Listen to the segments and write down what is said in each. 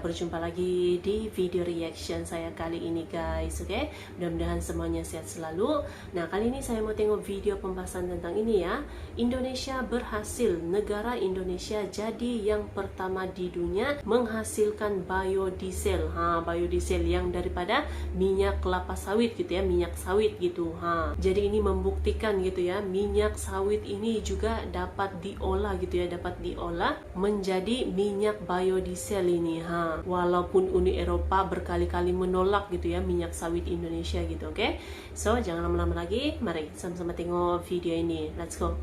berjumpa lagi di video reaction saya kali ini guys, oke? Mudah-mudahan semuanya sehat selalu. Nah, kali ini saya mau tengok video pembahasan tentang ini ya. Indonesia berhasil, negara Indonesia jadi yang pertama di dunia menghasilkan biodiesel. Biodiesel yang daripada minyak kelapa sawit gitu ya, minyak sawit gitu. Jadi ini membuktikan gitu ya, minyak sawit ini juga dapat diolah gitu ya, dapat diolah menjadi minyak biodiesel ini. Walaupun Uni Eropa berkali-kali menolak gitu ya minyak sawit Indonesia gitu, oke? So, jangan lama-lama lagi, mari sama-sama tengok video ini. Let's go.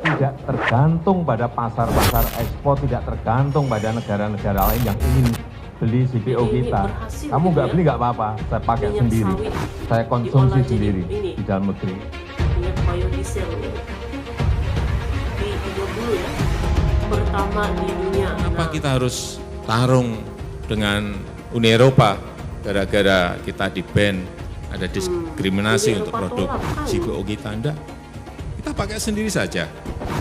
Tidak tergantung pada pasar-pasar ekspor, tidak tergantung pada negara-negara lain yang ingin beli CPO kita. Kamu nggak beli nggak apa-apa, saya pakai sendiri, saya konsumsi sendiri di dalam negeri. Minyak biodiesel di 30 ya, pertama di dunia. Kenapa kita harus tarung dengan Uni Eropa gara-gara kita di-ban, ada diskriminasi untuk produk CPO kita? Enggak, kita pakai sendiri saja.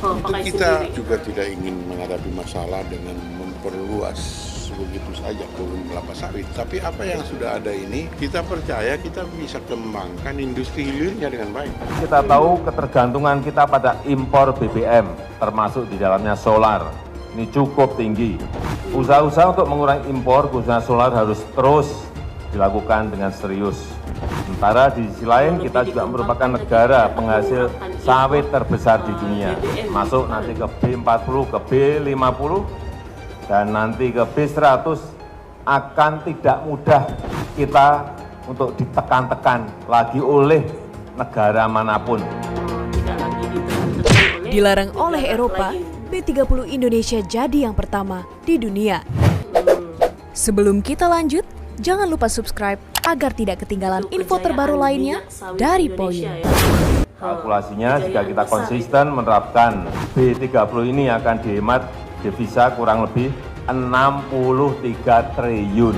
Tentu kita juga tidak ingin menghadapi masalah dengan memperluas begitu saja kebun kelapa sawit. Tapi apa yang sudah ada ini, kita percaya kita bisa kembangkan industri hilirnya dengan baik. Kita tahu ketergantungan kita pada impor BBM, termasuk di dalamnya solar. Ini cukup tinggi. Usaha-usaha untuk mengurangi impor khususnya solar harus terus dilakukan dengan serius. Sementara di sisi lain kita juga merupakan negara penghasil sawit terbesar di dunia. Masuk nanti ke B40, ke B50, dan nanti ke B100 akan tidak mudah kita untuk ditekan-tekan lagi oleh negara manapun. Dilarang oleh Eropa, B30 Indonesia jadi yang pertama di dunia. Sebelum kita lanjut, jangan lupa subscribe agar tidak ketinggalan info terbaru lainnya dari Poin. Kalkulasinya jika kita konsisten menerapkan B30 ini akan dihemat devisa kurang lebih 63 triliun.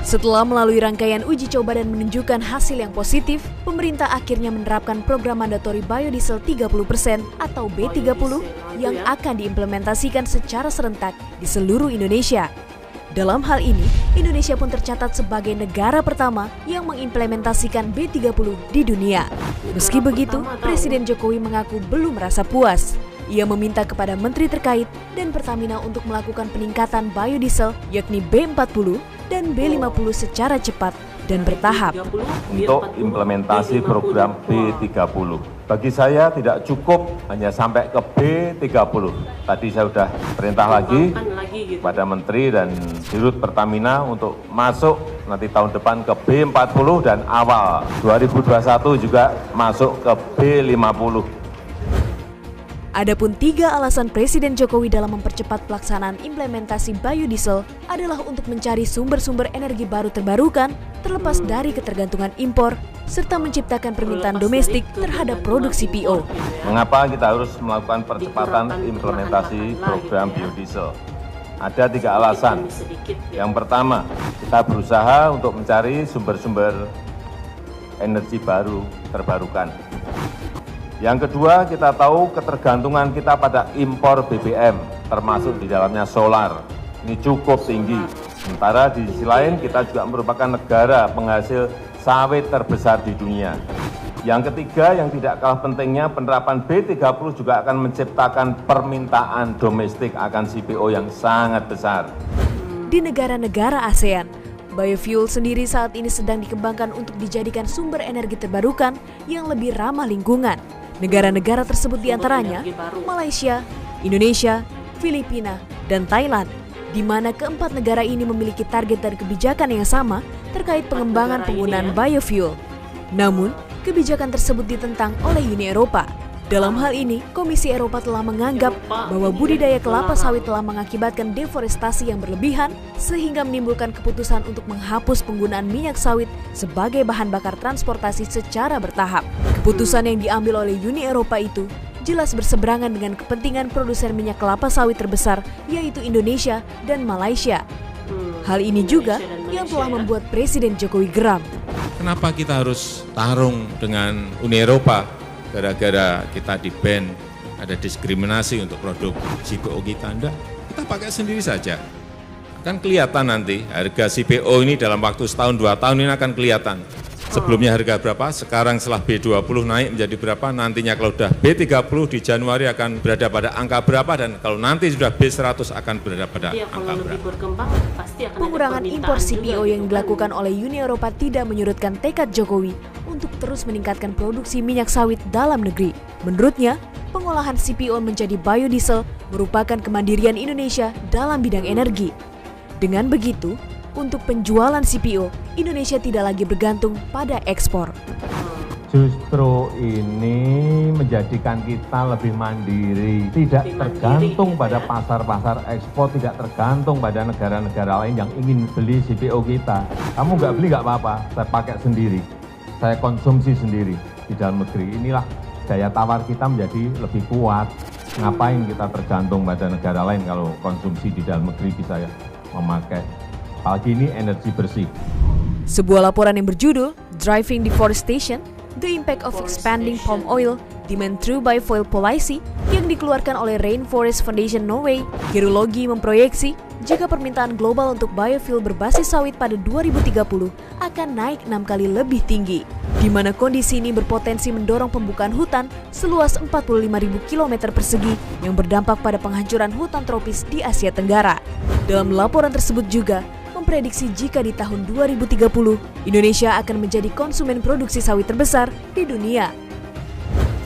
Setelah melalui rangkaian uji coba dan menunjukkan hasil yang positif, pemerintah akhirnya menerapkan program mandatori biodiesel 30% atau B30 yang akan diimplementasikan secara serentak di seluruh Indonesia. Dalam hal ini, Indonesia pun tercatat sebagai negara pertama yang mengimplementasikan B30 di dunia. Meski begitu, Presiden Jokowi mengaku belum merasa puas. Ia meminta kepada menteri terkait dan Pertamina untuk melakukan peningkatan biodiesel yakni B40 dan B50 secara cepat dan bertahap. Untuk implementasi program B30. Bagi saya tidak cukup hanya sampai ke B30. Tadi saya sudah perintah lagi kepada Menteri dan Dirut Pertamina untuk masuk nanti tahun depan ke B40 dan awal 2021 juga masuk ke B50. Adapun 3 alasan Presiden Jokowi dalam mempercepat pelaksanaan implementasi biodiesel adalah untuk mencari sumber-sumber energi baru terbarukan, terlepas dari ketergantungan impor, serta menciptakan permintaan domestik terhadap produk CPO. Mengapa kita harus melakukan percepatan implementasi program biodiesel? Ada 3 alasan. Yang pertama, kita berusaha untuk mencari sumber-sumber energi baru terbarukan. Yang kedua, kita tahu ketergantungan kita pada impor BBM, termasuk di dalamnya solar. Ini cukup tinggi. Sementara di sisi lain, kita juga merupakan negara penghasil sawit terbesar di dunia. Yang ketiga, yang tidak kalah pentingnya, penerapan B30 juga akan menciptakan permintaan domestik akan CPO yang sangat besar. Di negara-negara ASEAN, biofuel sendiri saat ini sedang dikembangkan untuk dijadikan sumber energi terbarukan yang lebih ramah lingkungan. Negara-negara tersebut diantaranya Malaysia, Indonesia, Filipina, dan Thailand, di mana keempat negara ini memiliki target dan kebijakan yang sama terkait pengembangan penggunaan biofuel. Namun, kebijakan tersebut ditentang oleh Uni Eropa. Dalam hal ini, Komisi Eropa telah menganggap bahwa budidaya kelapa sawit telah mengakibatkan deforestasi yang berlebihan sehingga menimbulkan keputusan untuk menghapus penggunaan minyak sawit sebagai bahan bakar transportasi secara bertahap. Keputusan yang diambil oleh Uni Eropa itu jelas berseberangan dengan kepentingan produsen minyak kelapa sawit terbesar yaitu Indonesia dan Malaysia. Hal ini juga yang telah membuat Presiden Jokowi geram. Kenapa kita harus tarung dengan Uni Eropa gara-gara kita di-ban, ada diskriminasi untuk produk CPO kita, enggak. Kita pakai sendiri saja. Akan kelihatan nanti harga CPO ini dalam waktu setahun 2 tahun ini akan kelihatan. Sebelumnya harga berapa, sekarang setelah B20 naik menjadi berapa, nantinya kalau sudah B30 di Januari akan berada pada angka berapa, dan kalau nanti sudah B100 akan berada pada angka berapa. Pengurangan impor CPO yang dilakukan oleh Uni Eropa tidak menyurutkan tekad Jokowi untuk terus meningkatkan produksi minyak sawit dalam negeri. Menurutnya, pengolahan CPO menjadi biodiesel merupakan kemandirian Indonesia dalam bidang energi. Dengan begitu, untuk penjualan CPO, Indonesia tidak lagi bergantung pada ekspor. Justru ini menjadikan kita lebih mandiri, tidak tergantung pada pasar-pasar ekspor, tidak tergantung pada negara-negara lain yang ingin beli CPO kita. Kamu nggak beli nggak apa-apa, saya pakai sendiri, saya konsumsi sendiri di dalam negeri. Inilah daya tawar kita menjadi lebih kuat. Ngapain kita tergantung pada negara lain kalau konsumsi di dalam negeri bisa ya memakai. Apalagi ini energi bersih. Sebuah laporan yang berjudul Driving Deforestation, The Impact of Expanding Palm Oil, Demand Through Biofuel Policy yang dikeluarkan oleh Rainforest Foundation Norway, Geologi memproyeksi jika permintaan global untuk biofuel berbasis sawit pada 2030 akan naik 6 kali lebih tinggi, di mana kondisi ini berpotensi mendorong pembukaan hutan seluas 45.000 km persegi yang berdampak pada penghancuran hutan tropis di Asia Tenggara. Dalam laporan tersebut juga memprediksi jika di tahun 2030, Indonesia akan menjadi konsumen produksi sawit terbesar di dunia.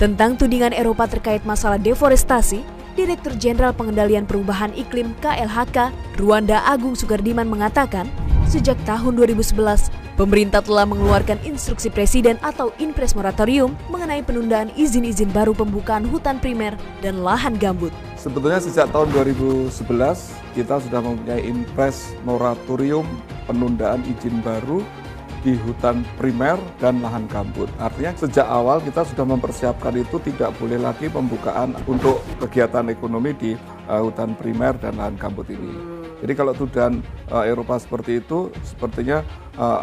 Tentang tudingan Eropa terkait masalah deforestasi, Direktur Jenderal Pengendalian Perubahan Iklim KLHK, Ruanda Agung Sugardiman mengatakan, sejak tahun 2011, pemerintah telah mengeluarkan instruksi presiden atau Inpres Moratorium mengenai penundaan izin-izin baru pembukaan hutan primer dan lahan gambut. Sebetulnya sejak tahun 2011 kita sudah mempunyai Inpres Moratorium penundaan izin baru di hutan primer dan lahan gambut. Artinya sejak awal kita sudah mempersiapkan itu tidak boleh lagi pembukaan untuk kegiatan ekonomi di hutan primer dan lahan gambut ini. Jadi kalau tuduhan Eropa seperti itu sepertinya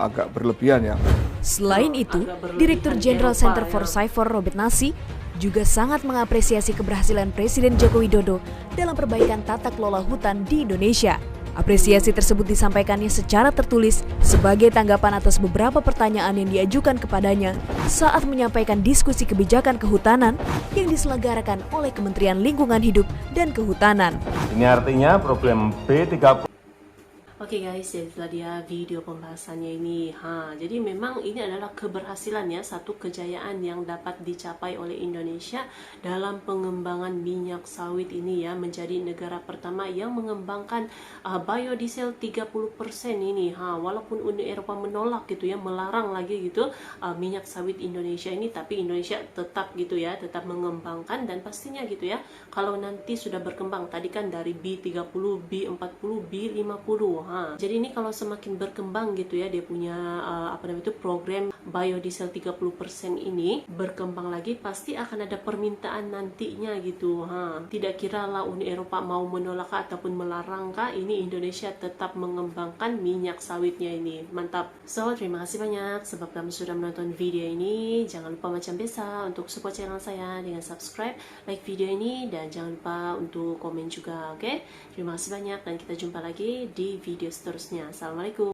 agak berlebihan ya. Selain itu, Direktur Jenderal Center for Cyber Robert Nasi juga sangat mengapresiasi keberhasilan Presiden Joko Widodo dalam perbaikan tata kelola hutan di Indonesia. Apresiasi tersebut disampaikannya secara tertulis sebagai tanggapan atas beberapa pertanyaan yang diajukan kepadanya saat menyampaikan diskusi kebijakan kehutanan yang diselenggarakan oleh Kementerian Lingkungan Hidup dan Kehutanan. Ini artinya problem B30. Oke guys, jadi itulah dia video pembahasannya ini. Jadi memang ini adalah keberhasilan ya, satu kejayaan yang dapat dicapai oleh Indonesia dalam pengembangan minyak sawit ini ya, menjadi negara pertama yang mengembangkan biodiesel 30% ini. Walaupun Uni Eropa menolak gitu ya, melarang lagi gitu minyak sawit Indonesia ini, tapi Indonesia tetap gitu ya, tetap mengembangkan, dan pastinya gitu ya, kalau nanti sudah berkembang, tadi kan dari B30, B40, B50. Jadi ini kalau semakin berkembang gitu ya, dia punya program biodiesel 30% ini berkembang lagi, pasti akan ada permintaan nantinya gitu. Tidak kira lah Uni Eropa mau menolak ataupun melarang kah, ini Indonesia tetap mengembangkan minyak sawitnya ini. Mantap. So, terima kasih banyak sebab kamu sudah menonton video ini. Jangan lupa macam biasa untuk support channel saya dengan subscribe, like video ini, dan jangan lupa untuk komen juga, oke? Terima kasih banyak dan kita jumpa lagi di video seterusnya. Assalamualaikum.